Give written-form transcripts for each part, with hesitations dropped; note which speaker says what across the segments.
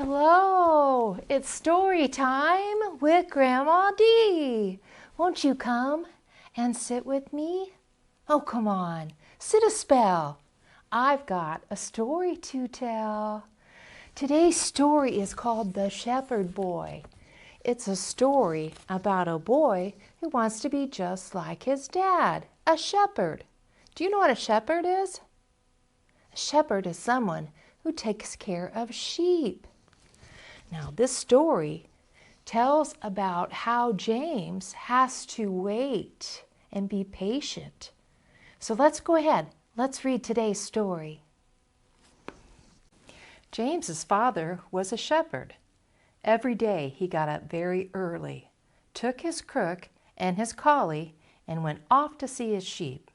Speaker 1: Hello, it's story time with Grandma Dee. Won't you come and sit with me? Oh, come on, sit a spell. I've got a story to tell. Today's story is called The Shepherd Boy. It's a story about a boy who wants to be just like his dad, a shepherd. Do you know what a shepherd is? A shepherd is someone who takes care of sheep. Now, this story tells about how James has to wait and be patient. So let's go ahead. Let's read today's story. James's father was a shepherd. Every day he got up very early, took his crook and his collie, and went off to see his sheep.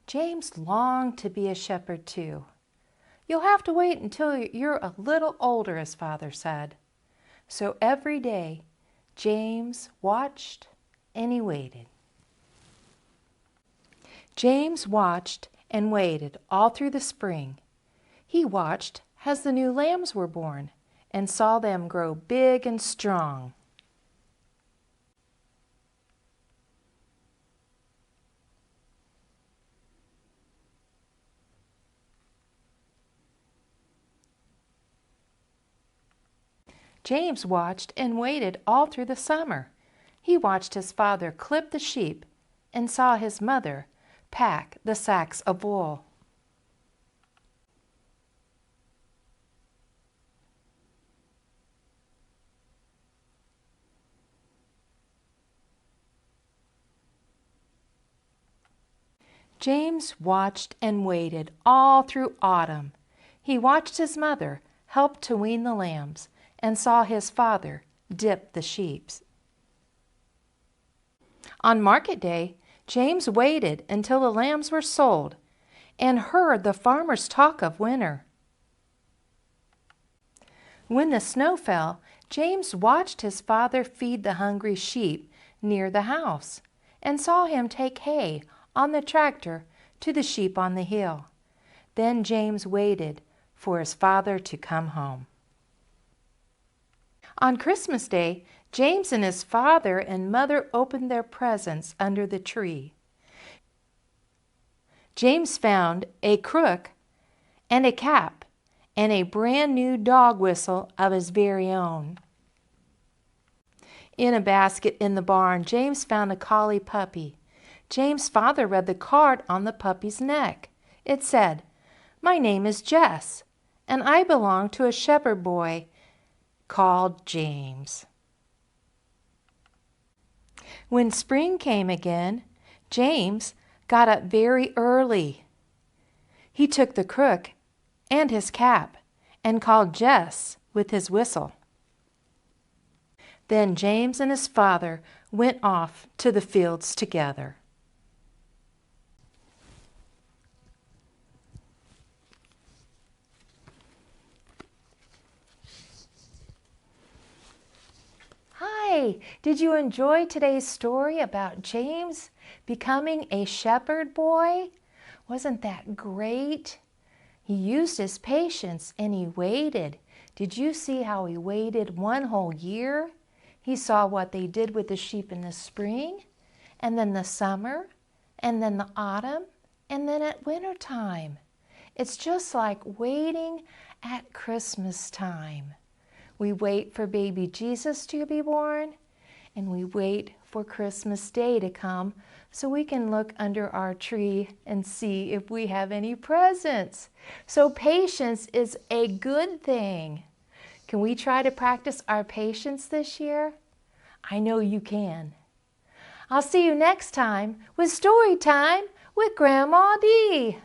Speaker 1: James longed to be a shepherd too. "You'll have to wait until you're a little older," his father said. So every day, James watched and he waited. James watched and waited all through the spring. He watched as the new lambs were born and saw them grow big and strong. James watched and waited all through the summer. He watched his father clip the sheep and saw his mother pack the sacks of wool. James watched and waited all through autumn. He watched his mother help to wean the lambs and saw his father dip the sheep. On market day, James waited until the lambs were sold and heard the farmers talk of winter. When the snow fell, James watched his father feed the hungry sheep near the house and saw him take hay on the tractor to the sheep on the hill. Then James waited for his father to come home. On Christmas Day, James and his father and mother opened their presents under the tree. James found a crook and a cap and a brand new dog whistle of his very own. In a basket in the barn, James found a collie puppy. James' father read the card on the puppy's neck. It said, "My name is Jess, and I belong to a shepherd boy called James." When spring came again, James got up very early. He took the crook and his cap and called Jess with his whistle. Then James and his father went off to the fields together. Hi, did you enjoy today's story about James becoming a shepherd boy? Wasn't that great? He used his patience and he waited. Did you see how he waited one whole year? He saw what they did with the sheep in the spring, and then the summer, and then the autumn, and then at winter time. It's just like waiting at Christmas time. We wait for baby Jesus to be born, and we wait for Christmas Day to come so we can look under our tree and see if we have any presents. So patience is a good thing. Can we try to practice our patience this year? I know you can. I'll see you next time with Story Time with Grandma Dee.